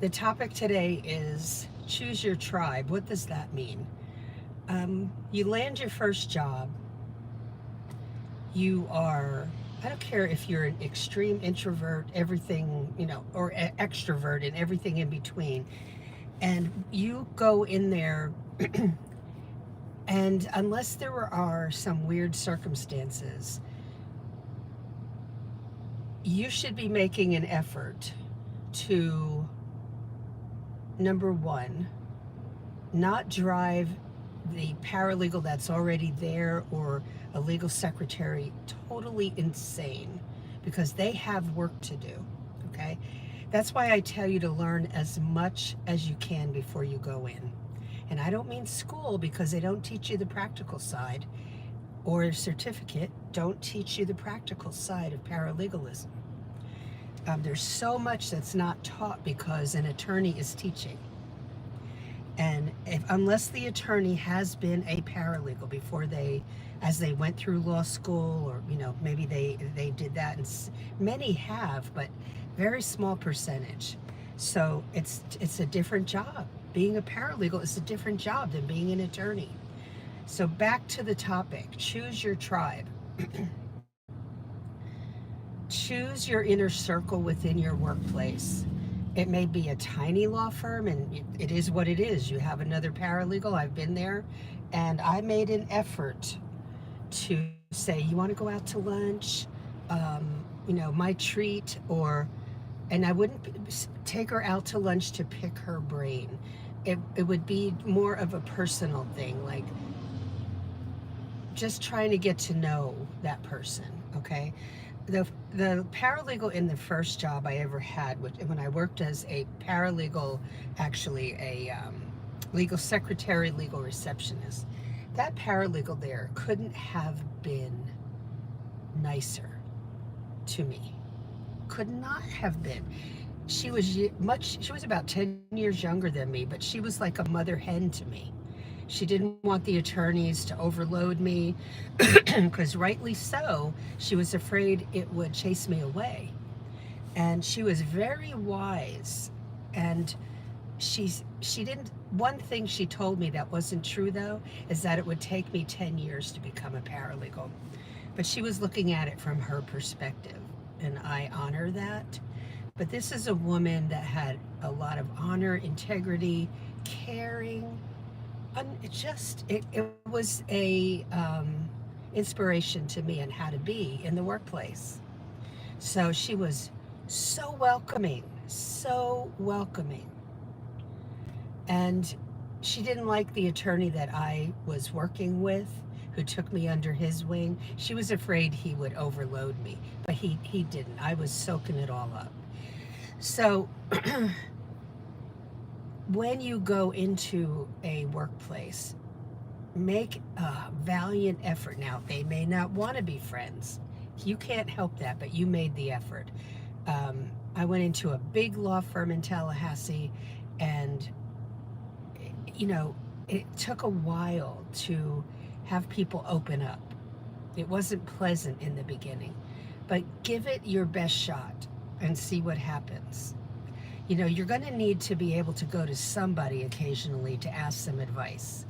The topic today is choose your tribe. What does that mean? You land your first job, you are, I don't care if you're an extreme introvert, everything, or extrovert and everything in between, and you go in there, and unless there are some weird circumstances, you should be making an effort to, number one, not drive the paralegal that's already there or a legal secretary totally insane, because they have work to do. Okay, that's why I tell you to learn as much as you can before you go in. And I don't mean school, because they don't teach you the practical side, or a certificate don't teach you the practical side of paralegalism. There's so much that's not taught because an attorney is teaching. And unless the attorney has been a paralegal before as they went through law school, or maybe they did that, and many have, but very small percentage. So it's a different job. Being a paralegal is a different job than being an attorney. So back to the topic: choose your tribe. Choose your inner circle within your workplace. It may be a tiny law firm, and it is what it is. You have another paralegal. I've been there, and I made an effort to say, you want to go out to lunch, my treat, and I wouldn't take her out to lunch to pick her brain. It would be more of a personal thing, like just trying to get to know that person, okay? The paralegal in the first job I ever had, when I worked as a paralegal, actually a legal secretary, legal receptionist, that paralegal there couldn't have been nicer to me. Could not have been. She was about 10 years younger than me, but she was like a mother hen to me. She didn't want the attorneys to overload me, because rightly so, she was afraid it would chase me away. And she was very wise. And she didn't, one thing she told me that wasn't true though, is that it would take me 10 years to become a paralegal. But she was looking at it from her perspective, and I honor that. But this is a woman that had a lot of honor, integrity, caring. It was a inspiration to me on how to be in the workplace. So she was so welcoming, so welcoming. And she didn't like the attorney that I was working with, who took me under his wing. She was afraid he would overload me, but he didn't. I was soaking it all up. So when you go into a workplace, make a valiant effort. Now, they may not want to be friends. You can't help that, but you made the effort. I went into a big law firm in Tallahassee, and, it took a while to have people open up. It wasn't pleasant in the beginning, but give it your best shot and see what happens. You're going to need to be able to go to somebody occasionally to ask them advice,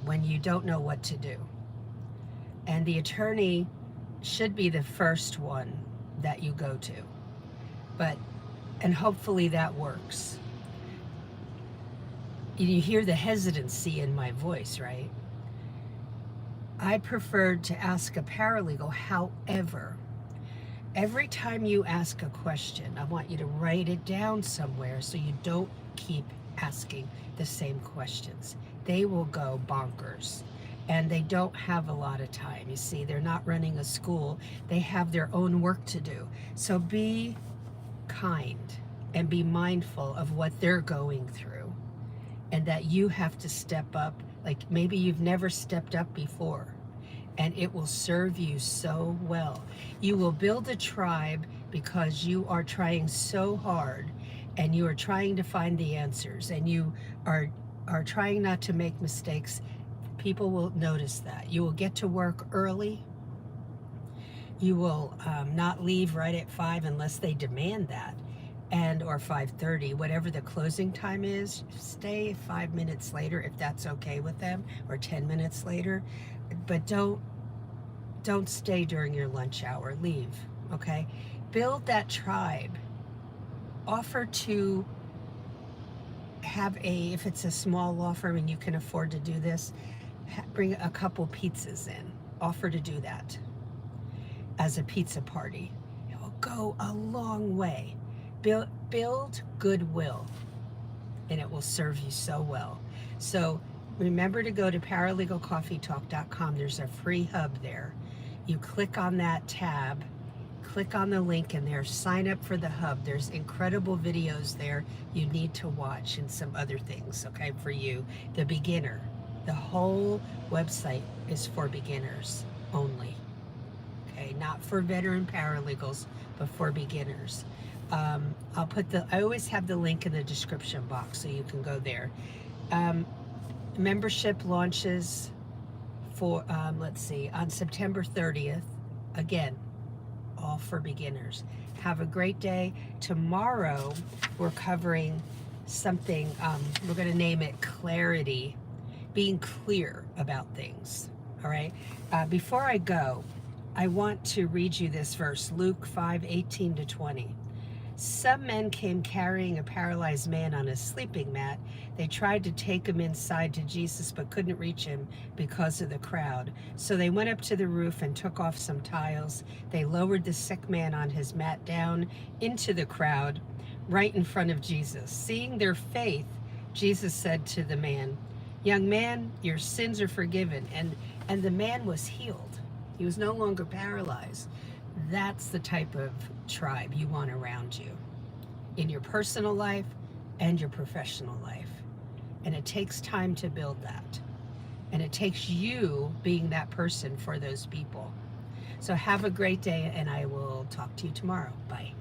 when you don't know what to do. And the attorney should be the first one that you go to. And hopefully that works. You hear the hesitancy in my voice, right? I preferred to ask a paralegal. However, every time you ask a question, I want you to write it down somewhere so you don't keep asking the same questions. They will go bonkers, and they don't have a lot of time. You see, they're not running a school. They have their own work to do. So be kind and be mindful of what they're going through, and that you have to step up. Like maybe you've never stepped up before, and it will serve you so well. You will build a tribe because you are trying so hard, and you are trying to find the answers, and you are trying not to make mistakes. People will notice that. You will get to work early. You will not leave right at 5 unless they demand that. and or 5:30, whatever the closing time is. Stay 5 minutes later if that's okay with them, or 10 minutes later, but don't stay during your lunch hour. Leave. Okay, build that tribe. Offer to have if it's a small law firm and you can afford to do this, bring a couple pizzas in. Offer to do that as a pizza party. It will go a long way. Build goodwill, and it will serve you so well. So remember to go to paralegalcoffeetalk.com. There's a free hub there. You click on that tab, click on the link in there, sign up for the hub. There's incredible videos there you need to watch, and some other things, okay, for you. The beginner. The whole website is for beginners only. Okay, not for veteran paralegals, but for beginners. I always have the link in the description box, so you can go there. Membership launches for, let's see, on September 30th. Again, all for beginners. Have a great day. Tomorrow, we're covering something, we're going to name it clarity, being clear about things. All right. Before I go, I want to read you this verse, Luke 5:18-20. Some men came carrying a paralyzed man on a sleeping mat. They tried to take him inside to Jesus, but couldn't reach him because of the crowd. So they went up to the roof and took off some tiles. They lowered the sick man on his mat down into the crowd, right in front of Jesus. Seeing their faith, Jesus said to the man, "Young man, your sins are forgiven." And the man was healed. He was no longer paralyzed. That's the type of tribe you want around you in your personal life and your professional life. And it takes time to build that. And it takes you being that person for those people. So have a great day, and I will talk to you tomorrow. Bye.